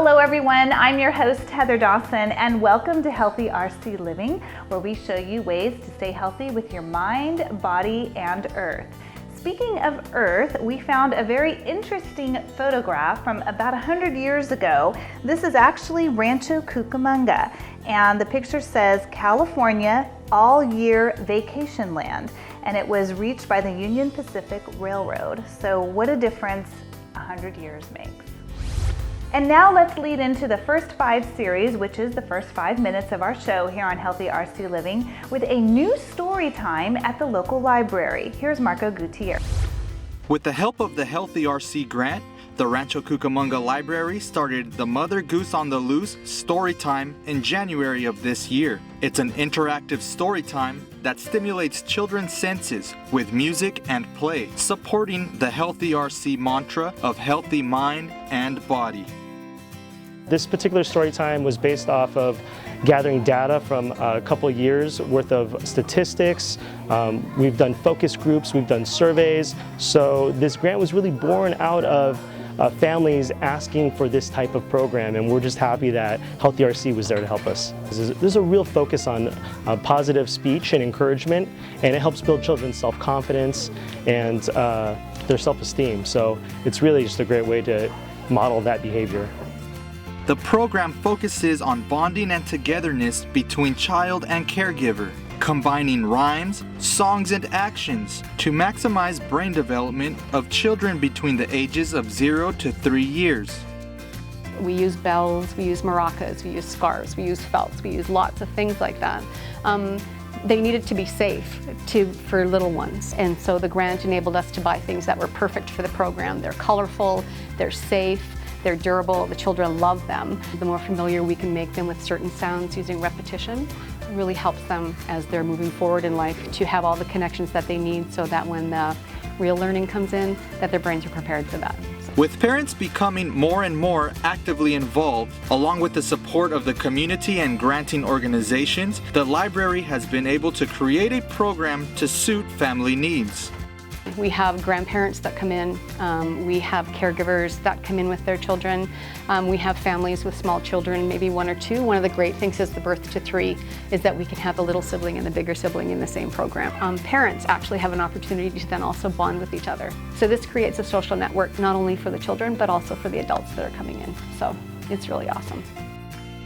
Hello everyone, I'm your host Heather Dawson and welcome to Healthy RC Living, where we show you ways to stay healthy with your mind, body, and earth. Speaking of earth, we found a very interesting photograph from about 100 years ago. This is actually Rancho Cucamonga, and the picture says California all year vacation land, and it was reached by the Union Pacific Railroad. So what a difference 100 years makes. And now let's lead into the first 5 series, which is the first 5 minutes of our show here on Healthy RC Living, with a new story time at the local library. Here's Marco Gutierrez. With the help of the Healthy RC grant, the Rancho Cucamonga Library started the Mother Goose on the Loose story time in January of this year. It's an interactive story time that stimulates children's senses with music and play, supporting the Healthy RC mantra of healthy mind and body. This particular story time was based off of gathering data from a couple years worth of statistics. We've done focus groups, we've done surveys. So this grant was really born out of families asking for this type of program, and we're just happy that Healthy RC was there to help us. There's a real focus on positive speech and encouragement, and it helps build children's self-confidence and their self-esteem. So it's really just a great way to model that behavior. The program focuses on bonding and togetherness between child and caregiver, combining rhymes, songs, and actions to maximize brain development of children between the ages of 0 to 3 years. We use bells, we use maracas, we use scarves, we use felts, we use lots of things like that. They needed to be safe for little ones, and so the grant enabled us to buy things that were perfect for the program. They're colorful, they're safe, they're durable, the children love them. The more familiar we can make them with certain sounds using repetition, it really helps them as they're moving forward in life to have all the connections that they need so that when the real learning comes in, that their brains are prepared for that. With parents becoming more and more actively involved, along with the support of the community and granting organizations, the library has been able to create a program to suit family needs. We have grandparents that come in, we have caregivers that come in with their children, we have families with small children, maybe 1 or 2. One of the great things is the birth to 3 is that we can have the little sibling and the bigger sibling in the same program. Parents actually have an opportunity to then also bond with each other. So this creates a social network not only for the children but also for the adults that are coming in. So it's really awesome.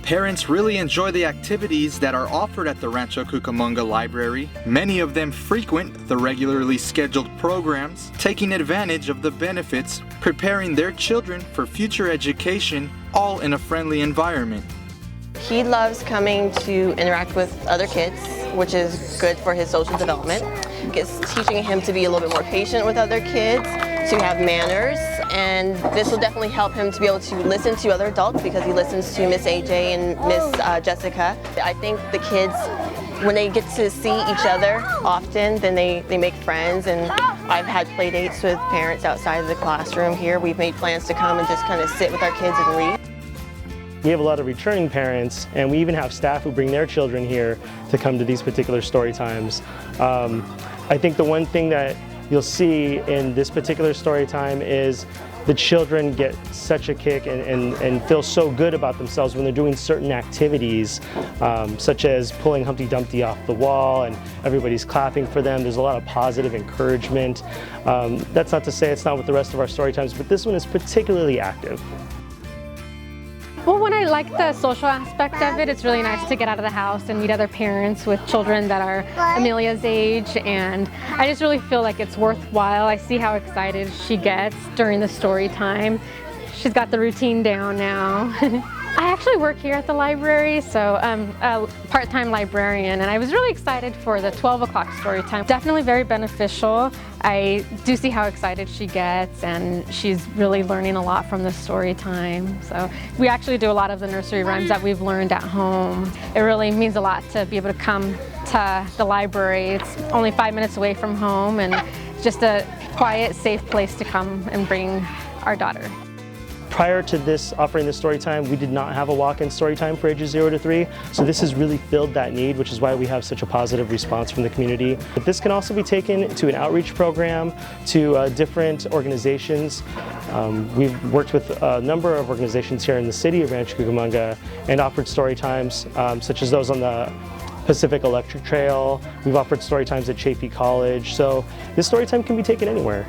Parents really enjoy the activities that are offered at the Rancho Cucamonga Library. Many of them frequent the regularly scheduled programs, taking advantage of the benefits, preparing their children for future education, all in a friendly environment. He loves coming to interact with other kids, which is good for his social development. It's teaching him to be a little bit more patient with other kids, to have manners, and this will definitely help him to be able to listen to other adults because he listens to Miss AJ and Miss Jessica. I think the kids, when they get to see each other often, then they make friends, and I've had play dates with parents outside of the classroom here. We've made plans to come and just kind of sit with our kids and read. We have a lot of returning parents, and we even have staff who bring their children here to come to these particular story times. I think the one thing that you'll see in this particular story time is the children get such a kick and feel so good about themselves when they're doing certain activities, such as pulling Humpty Dumpty off the wall and everybody's clapping for them. There's a lot of positive encouragement. That's not to say it's not with the rest of our story times, but this one is particularly active. Well, when I like the social aspect of it, it's really nice to get out of the house and meet other parents with children that are Amelia's age, and I just really feel like it's worthwhile. I see how excited she gets during the story time. She's got the routine down now. I actually work here at the library, so I'm a part-time librarian, and I was really excited for the 12 o'clock story time. Definitely very beneficial. I do see how excited she gets, and she's really learning a lot from the story time. So we actually do a lot of the nursery rhymes that we've learned at home. It really means a lot to be able to come to the library. It's only 5 minutes away from home, and just a quiet, safe place to come and bring our daughter. Prior to this, offering this story time, we did not have a walk-in story time for ages 0 to 3. So this has really filled that need, which is why we have such a positive response from the community. But this can also be taken to an outreach program, to different organizations. We've worked with a number of organizations here in the city of Rancho Cucamonga and offered story times, such as those on the Pacific Electric Trail. We've offered story times at Chaffey College. So this story time can be taken anywhere.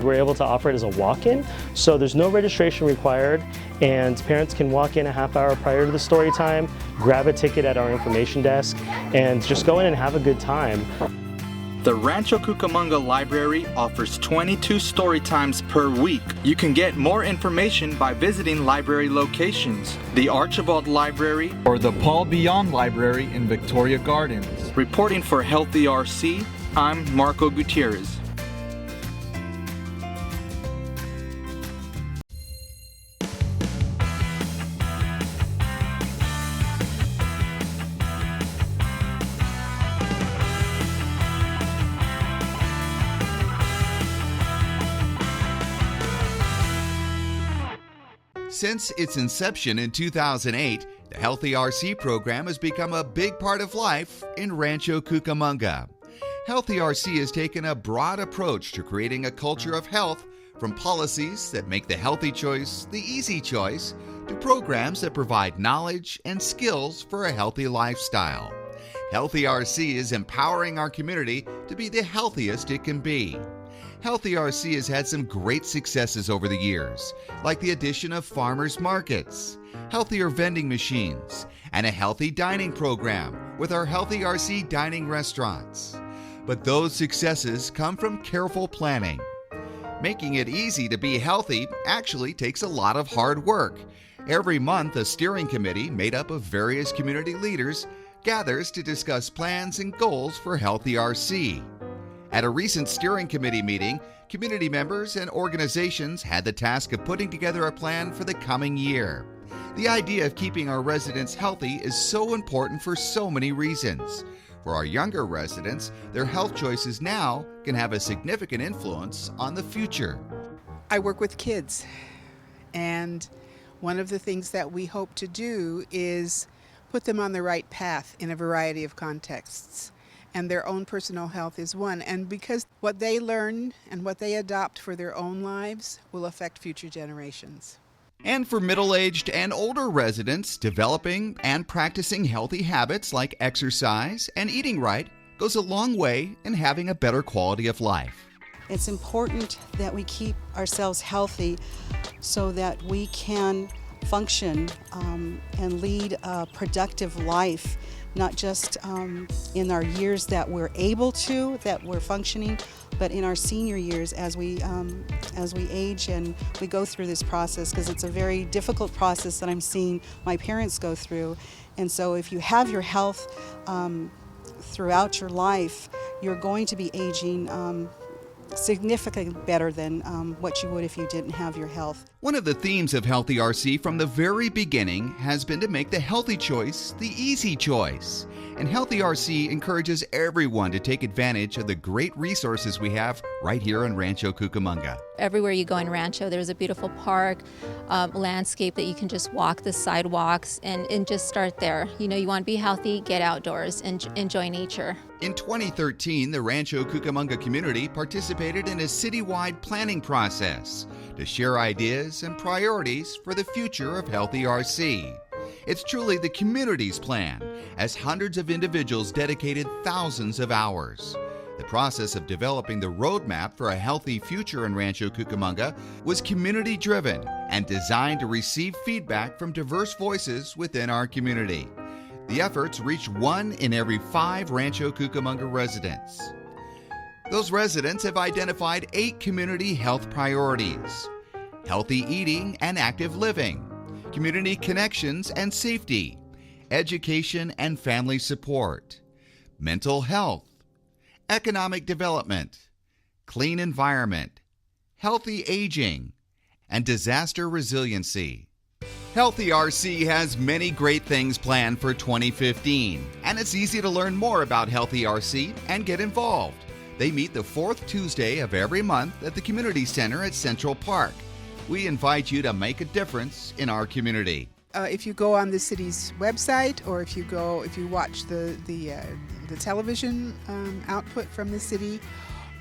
We're able to offer it as a walk-in, so there's no registration required, and parents can walk in a half hour prior to the story time, grab a ticket at our information desk, and just go in and have a good time. The Rancho Cucamonga Library offers 22 story times per week. You can get more information by visiting library locations, the Archibald Library or the Paul Beyond Library in Victoria Gardens. Reporting for Healthy RC, I'm Marco Gutierrez. Since its inception in 2008, the Healthy RC program has become a big part of life in Rancho Cucamonga. Healthy RC has taken a broad approach to creating a culture of health, from policies that make the healthy choice the easy choice, to programs that provide knowledge and skills for a healthy lifestyle. Healthy RC is empowering our community to be the healthiest it can be. Healthy RC has had some great successes over the years, like the addition of farmers markets, healthier vending machines, and a healthy dining program with our Healthy RC dining restaurants. But those successes come from careful planning. Making it easy to be healthy actually takes a lot of hard work. Every month, a steering committee made up of various community leaders gathers to discuss plans and goals for Healthy RC. At a recent steering committee meeting, community members and organizations had the task of putting together a plan for the coming year. The idea of keeping our residents healthy is so important for so many reasons. For our younger residents, their health choices now can have a significant influence on the future. I work with kids, and one of the things that we hope to do is put them on the right path in a variety of contexts. And their own personal health is one. And because what they learn and what they adopt for their own lives will affect future generations. And for middle-aged and older residents, developing and practicing healthy habits like exercise and eating right goes a long way in having a better quality of life. It's important that we keep ourselves healthy so that we can function and lead a productive life, not just in our years that we're able to, that we're functioning, but in our senior years as we age and we go through this process, because it's a very difficult process that I'm seeing my parents go through. And so if you have your health throughout your life, you're going to be aging significantly better than what you would if you didn't have your health. One of the themes of Healthy RC from the very beginning has been to make the healthy choice the easy choice. And Healthy RC encourages everyone to take advantage of the great resources we have right here in Rancho Cucamonga. Everywhere you go in Rancho, there's a beautiful park, landscape that you can just walk the sidewalks and just start there. You know, you want to be healthy, get outdoors and enjoy nature. In 2013, the Rancho Cucamonga community participated in a citywide planning process to share ideas and priorities for the future of Healthy RC. It's truly the community's plan, as hundreds of individuals dedicated thousands of hours. The process of developing the roadmap for a healthy future in Rancho Cucamonga was community-driven and designed to receive feedback from diverse voices within our community. The efforts reached 1 in every 5 Rancho Cucamonga residents. Those residents have identified 8 community health priorities: healthy eating and active living, community connections and safety, education and family support, mental health, economic development, clean environment, healthy aging, and disaster resiliency. Healthy RC has many great things planned for 2015, and it's easy to learn more about Healthy RC and get involved. They meet the 4th Tuesday of every month at the Community Center at Central Park. We invite you to make a difference in our community. If you go on the city's website, or if you watch the television output from the city,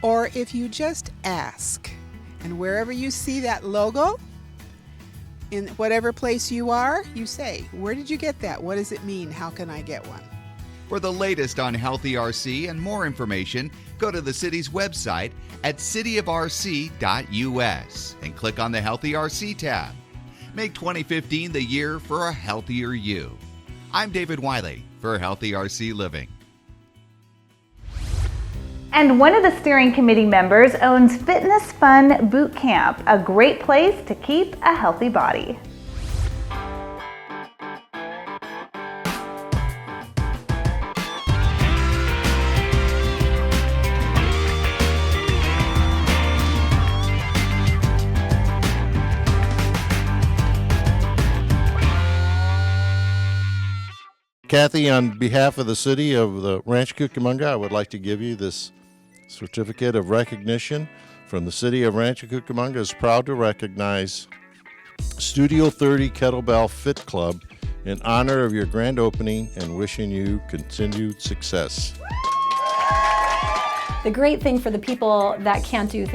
or if you just ask, and wherever you see that logo, in whatever place you are, you say, where did you get that? What does it mean? How can I get one? For the latest on Healthy RC and more information, go to the city's website at cityofrc.us and click on the Healthy RC tab. Make 2015 the year for a healthier you. I'm David Wiley for Healthy RC Living. And one of the steering committee members owns Fitness Fun Boot Camp, a great place to keep a healthy body. Kathy, on behalf of the city of the Rancho Cucamonga, I would like to give you this certificate of recognition from the city of Rancho Cucamonga. Is proud to recognize Studio 30 Kettlebell Fit Club in honor of your grand opening and wishing you continued success. The great thing for the people that can't do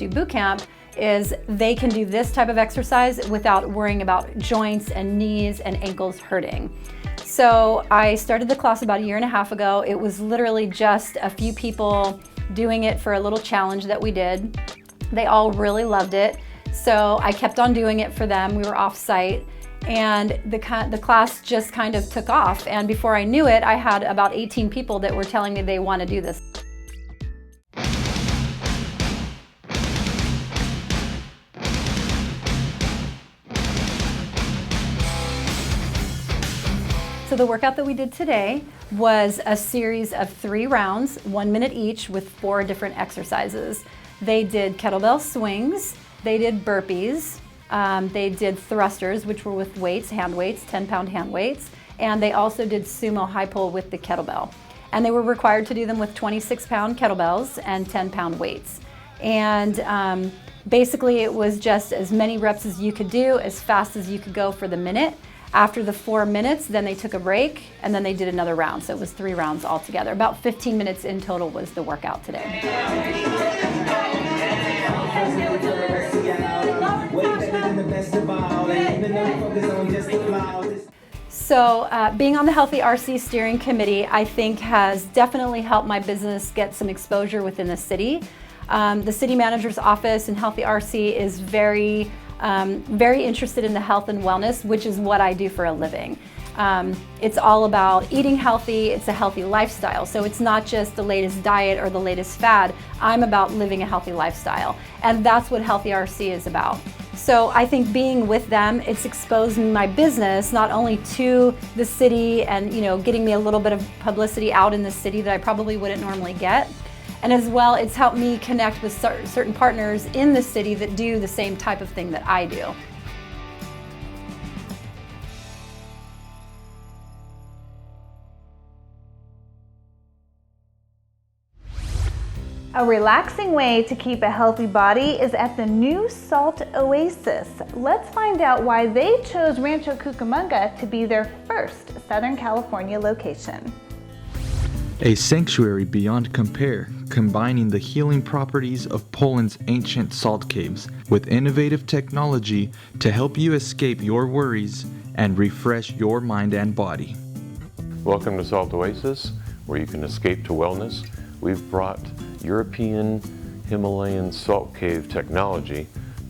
boot camp is they can do this type of exercise without worrying about joints and knees and ankles hurting. So I started the class about 1.5 years ago. It was literally just a few people doing it for a little challenge that we did. They all really loved it. So I kept on doing it for them. We were off site and the class just kind of took off. And before I knew it, I had about 18 people that were telling me they want to do this. So the workout that we did today was a series of 3 rounds, 1 minute each, with 4 different exercises. They did kettlebell swings, they did burpees, they did thrusters, which were with weights, hand weights, 10-pound hand weights, and they also did sumo high pull with the kettlebell. And they were required to do them with 26-pound kettlebells and 10-pound weights. And basically it was just as many reps as you could do, as fast as you could go for the minute. After the 4 minutes, then they took a break and then they did another round. So it was 3 rounds altogether. About 15 minutes in total was the workout today. So being on the Healthy RC Steering Committee, I think has definitely helped my business get some exposure within the city. The city manager's office and Healthy RC is very interested in the health and wellness, which is what I do for a living. It's all about eating healthy, it's a healthy lifestyle. So it's not just the latest diet or the latest fad. I'm about living a healthy lifestyle. And that's what Healthy RC is about. So I think being with them, it's exposed my business not only to the city and getting me a little bit of publicity out in the city that I probably wouldn't normally get. And as well, it's helped me connect with certain partners in the city that do the same type of thing that I do. A relaxing way to keep a healthy body is at the new Salt Oasis. Let's find out why they chose Rancho Cucamonga to be their first Southern California location. A sanctuary beyond compare, combining the healing properties of Poland's ancient salt caves with innovative technology to help you escape your worries and refresh your mind and body. Welcome to Salt Oasis, where you can escape to wellness. We've brought European Himalayan salt cave technology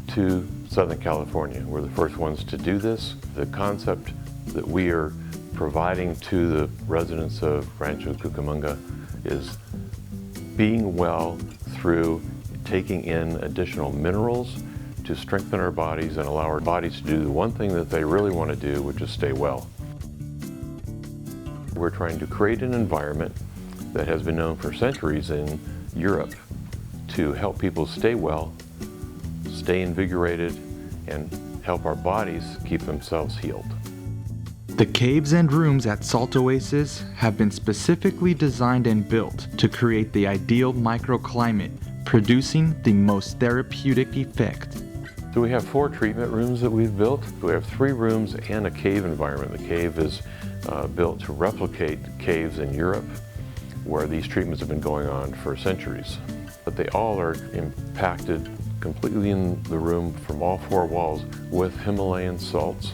to Southern California. We're the first ones to do this. The concept that we are providing to the residents of Rancho Cucamonga is being well through taking in additional minerals to strengthen our bodies and allow our bodies to do the one thing that they really want to do, which is stay well. We're trying to create an environment that has been known for centuries in Europe to help people stay well, stay invigorated, and help our bodies keep themselves healed. The caves and rooms at Salt Oasis have been specifically designed and built to create the ideal microclimate, producing the most therapeutic effect. So we have 4 treatment rooms that we've built. We have 3 rooms and a cave environment. The cave is built to replicate caves in Europe, where these treatments have been going on for centuries. But they all are impacted completely in the room from all 4 walls with Himalayan salts.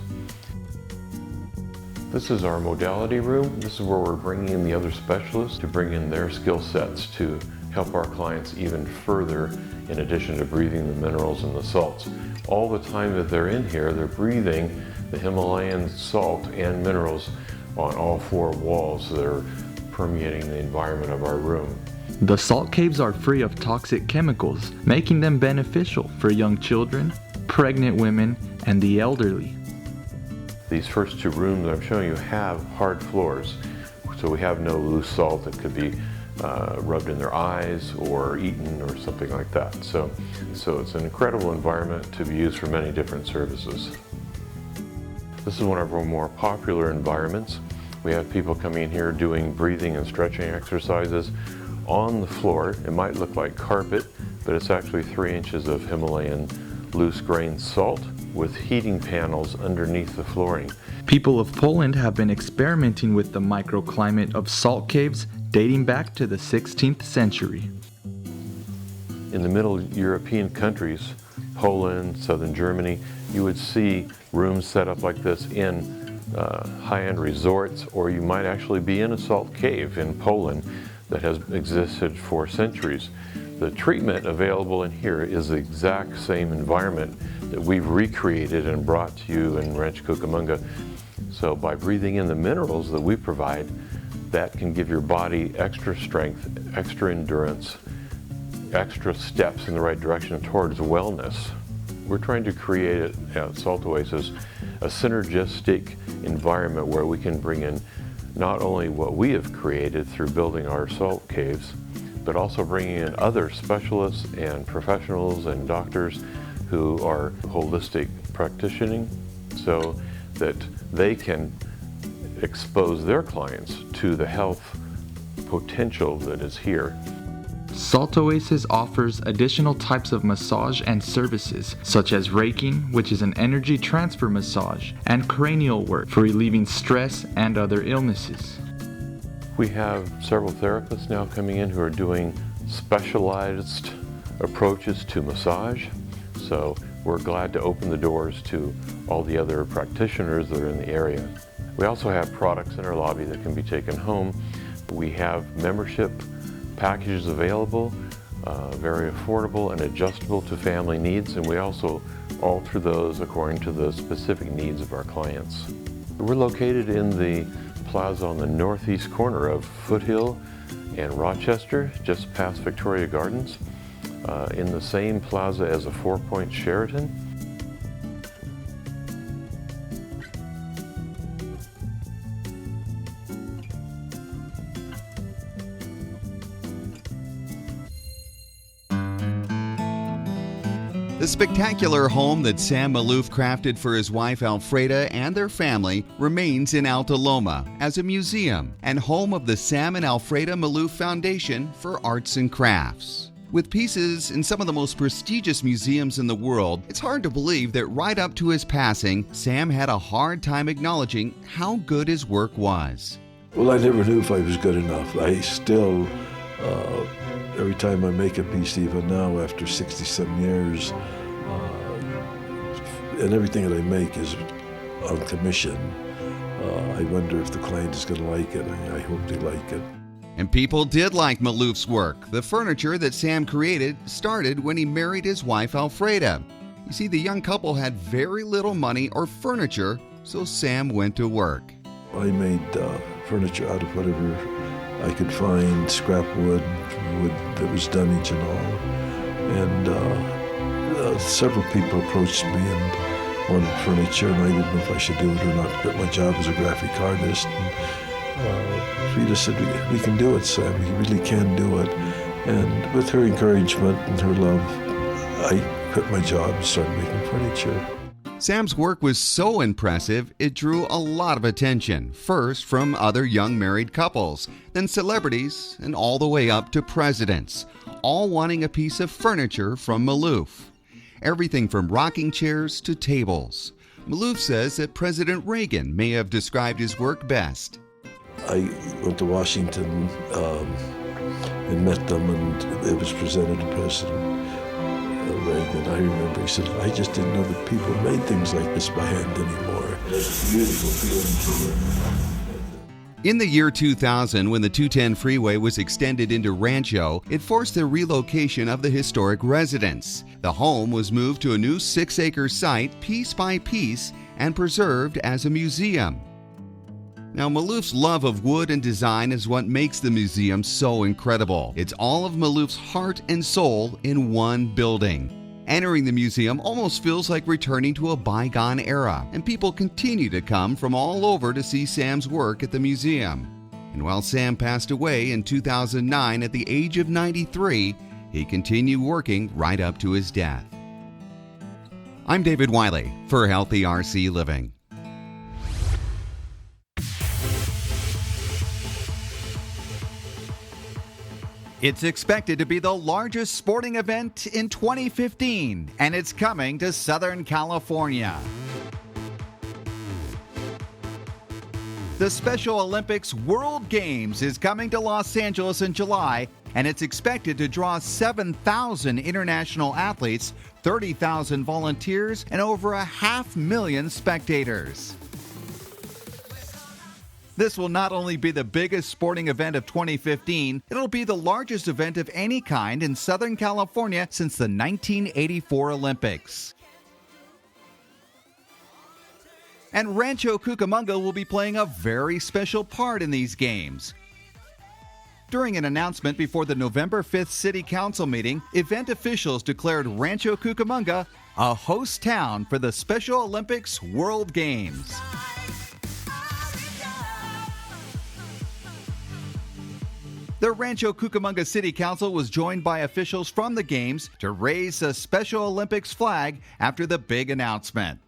This is our modality room. This is where we're bringing in the other specialists to bring in their skill sets to help our clients even further, in addition to breathing the minerals and the salts. All the time that they're in here, they're breathing the Himalayan salt and minerals on all 4 walls that are permeating the environment of our room. The salt caves are free of toxic chemicals, making them beneficial for young children, pregnant women, and the elderly. These first 2 rooms I'm showing you have hard floors, so we have no loose salt that could be rubbed in their eyes or eaten or something like that. So it's an incredible environment to be used for many different services. This is one of our more popular environments. We have people coming in here doing breathing and stretching exercises on the floor. It might look like carpet, but it's actually 3 inches of Himalayan loose grain salt with heating panels underneath the flooring. People of Poland have been experimenting with the microclimate of salt caves dating back to the 16th century. In the Middle European countries, Poland, southern Germany, you would see rooms set up like this in high-end resorts, or you might actually be in a salt cave in Poland that has existed for centuries. The treatment available in here is the exact same environment that we've recreated and brought to you in Rancho Cucamonga. So by breathing in the minerals that we provide, that can give your body extra strength, extra endurance, extra steps in the right direction towards wellness. We're trying to create at Salt Oasis a synergistic environment where we can bring in not only what we have created through building our salt caves, but also bringing in other specialists and professionals and doctors who are holistic practicing so that they can expose their clients to the health potential that is here. Salt Oasis offers additional types of massage and services, such as Reiki, which is an energy transfer massage, and cranial work for relieving stress and other illnesses. We have several therapists now coming in who are doing specialized approaches to massage. So we're glad to open the doors to all the other practitioners that are in the area. We also have products in our lobby that can be taken home. We have membership packages available, very affordable and adjustable to family needs, and we also alter those according to the specific needs of our clients. We're located in the plaza on the northeast corner of Foothill and Rochester, just past Victoria Gardens, in the same plaza as a Four Points Sheraton. The spectacular home that Sam Maloof crafted for his wife Alfreda and their family remains in Alta Loma as a museum and home of the Sam and Alfreda Maloof Foundation for Arts and Crafts. With pieces in some of the most prestigious museums in the world, it's hard to believe that right up to his passing, Sam had a hard time acknowledging how good his work was. Well, I never knew if I was good enough. I still, every time I make a piece, even now after 60-some years, and everything that I make is on commission, I wonder if the client is going to like it. I hope they like it. And people did like Maloof's work. The furniture that Sam created started when he married his wife Alfreda. You see, the young couple had very little money or furniture, so Sam went to work. I made furniture out of whatever I could find, scrap wood that was dunnage and all. And several people approached me and wanted furniture, and I didn't know if I should do it or not. But my job as a graphic artist. Frida said, we can do it, Sam. We really can do it. And with her encouragement and her love, I quit my job and started making furniture. Sam's work was so impressive, it drew a lot of attention, first from other young married couples, then celebrities, and all the way up to presidents, all wanting a piece of furniture from Maloof. everything from rocking chairs to tables. Maloof says that President Reagan may have described his work best. I went to Washington and met them, and it was presented to President Reagan. I remember he said, I just didn't know that people made things like this by hand anymore. That's a beautiful feeling. In the year 2000, when the 210 freeway was extended into Rancho, it forced the relocation of the historic residence. The home was moved to a new 6-acre site piece by piece and preserved as a museum. Now, Maloof's love of wood and design is what makes the museum so incredible. It's all of Maloof's heart and soul in one building. Entering the museum almost feels like returning to a bygone era, and people continue to come from all over to see Sam's work at the museum. And while Sam passed away in 2009 at the age of 93, he continued working right up to his death. I'm David Wiley for Healthy RC Living. It's expected to be the largest sporting event in 2015, and it's coming to Southern California. The Special Olympics World Games is coming to Los Angeles in July, and it's expected to draw 7,000 international athletes, 30,000 volunteers, and over 500,000 spectators. This will not only be the biggest sporting event of 2015, it'll be the largest event of any kind in Southern California since the 1984 Olympics. And Rancho Cucamonga will be playing a very special part in these games. During an announcement before the November 5th City Council meeting, event officials declared Rancho Cucamonga a host town for the Special Olympics World Games. The Rancho Cucamonga City Council was joined by officials from the Games to raise the Special Olympics flag after the big announcement.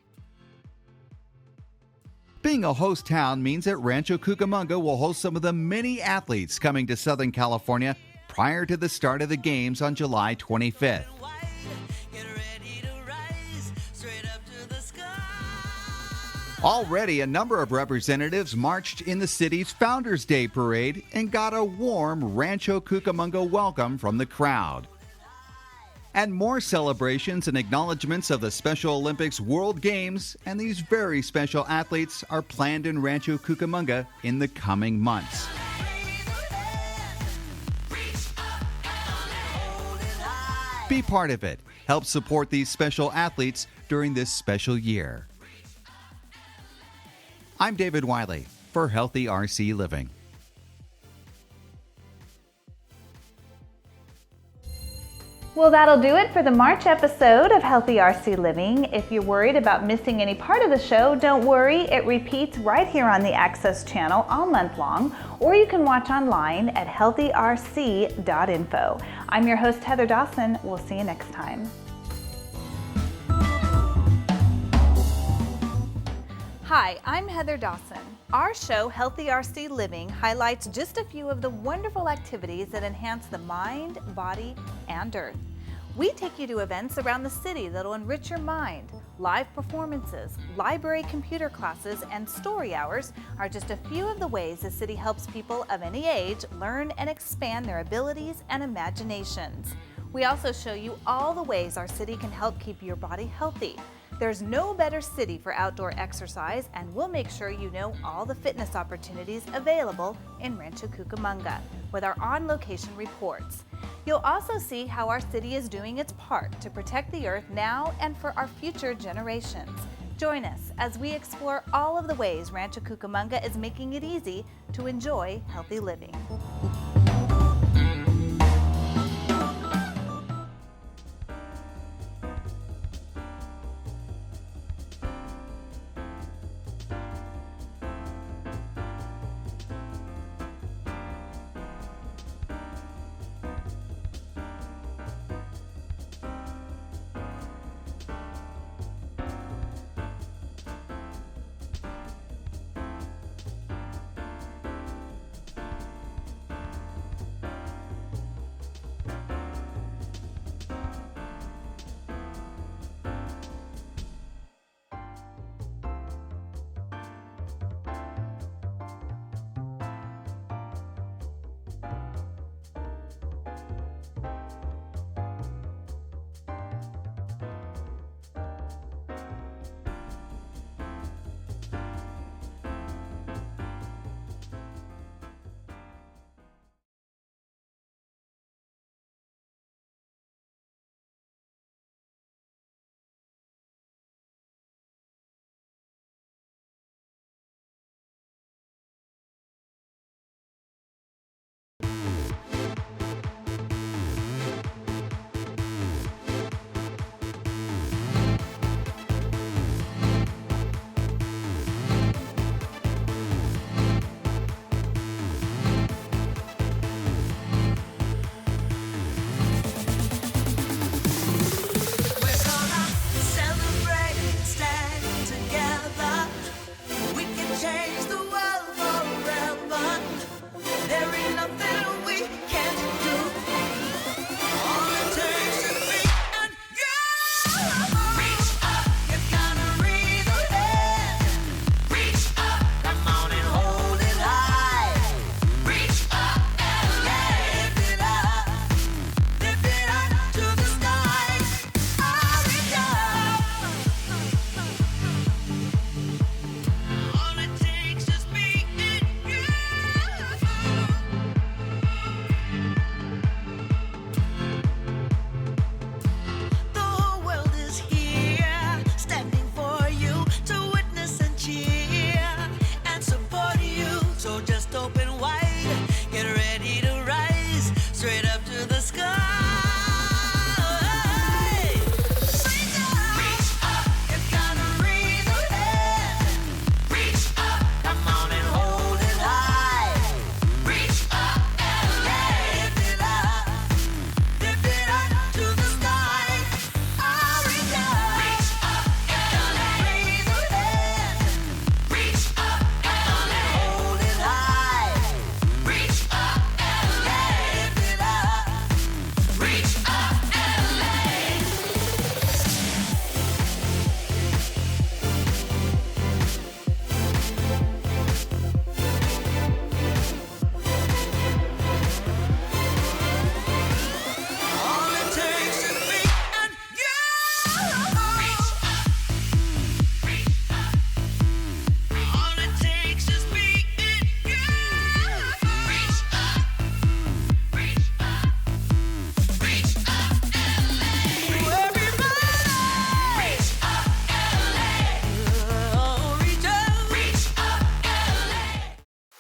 Being a host town means that Rancho Cucamonga will host some of the many athletes coming to Southern California prior to the start of the Games on July 25th. Already, a number of representatives marched in the city's Founders Day parade and got a warm Rancho Cucamonga welcome from the crowd. And more celebrations and acknowledgments of the Special Olympics World Games and these very special athletes are planned in Rancho Cucamonga in the coming months. Be part of it. Help support these special athletes during this special year. I'm David Wiley for Healthy RC Living. Well, that'll do it for the March episode of Healthy RC Living. If you're worried about missing any part of the show, don't worry. It repeats right here on the Access channel all month long, or you can watch online at healthyrc.info. I'm your host, Heather Dawson. We'll see you next time. Hi, I'm Heather Dawson. Our show, Healthy RC Living, highlights just a few of the wonderful activities that enhance the mind, body, and earth. We take you to events around the city that'll enrich your mind. Live performances, library computer classes, and story hours are just a few of the ways the city helps people of any age learn and expand their abilities and imaginations. We also show you all the ways our city can help keep your body healthy. There's no better city for outdoor exercise, and we'll make sure you know all the fitness opportunities available in Rancho Cucamonga with our on-location reports. You'll also see how our city is doing its part to protect the earth now and for our future generations. Join us as we explore all of the ways Rancho Cucamonga is making it easy to enjoy healthy living.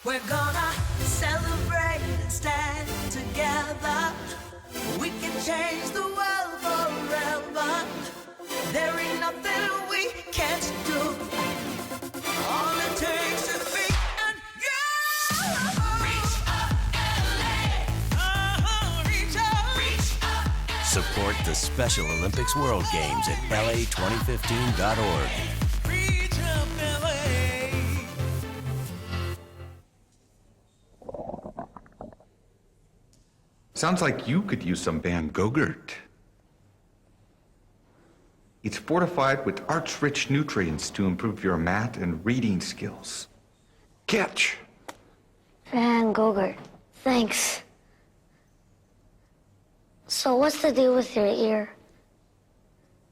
We're gonna celebrate and stand together. We can change the world forever. There ain't nothing we can't do. All it takes is me and you. Reach up, LA. Reach up. Reach up. Support the Special Olympics World Games at LA2015.org. Reach up, LA. Sounds like you could use some Van Gogurt. It's fortified with arch-rich nutrients to improve your math and reading skills. Catch! Van Gogurt, thanks. So what's the deal with your ear?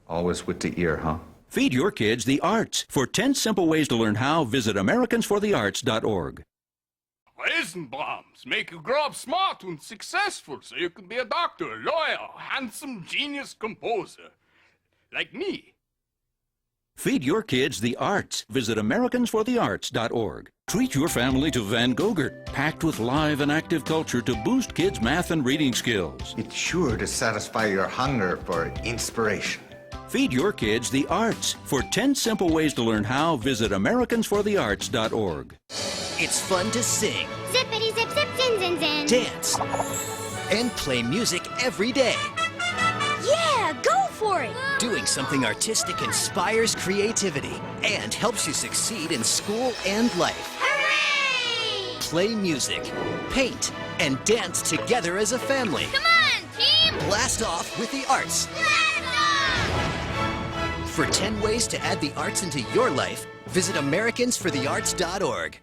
Always with the ear, huh? Feed your kids the arts. For 10 simple ways to learn how, visit AmericansForTheArts.org. Weizenbrahms make you grow up smart and successful so you can be a doctor, lawyer, handsome, genius composer. Like me. Feed your kids the arts. Visit AmericansForTheArts.org. Treat your family to Van Gogurt, packed with live and active culture to boost kids' math and reading skills. It's sure to satisfy your hunger for inspiration. Feed your kids the arts. For 10 simple ways to learn how, visit AmericansForTheArts.org. It's fun to sing, Zippity zip zip zin zin zin. dance, and play music every day. Yeah, go for it! Doing something artistic inspires creativity and helps you succeed in school and life. Hooray! Play music, paint, and dance together as a family. Come on, team! Blast off with the arts. Blast off! For 10 ways to add the arts into your life, visit AmericansForTheArts.org.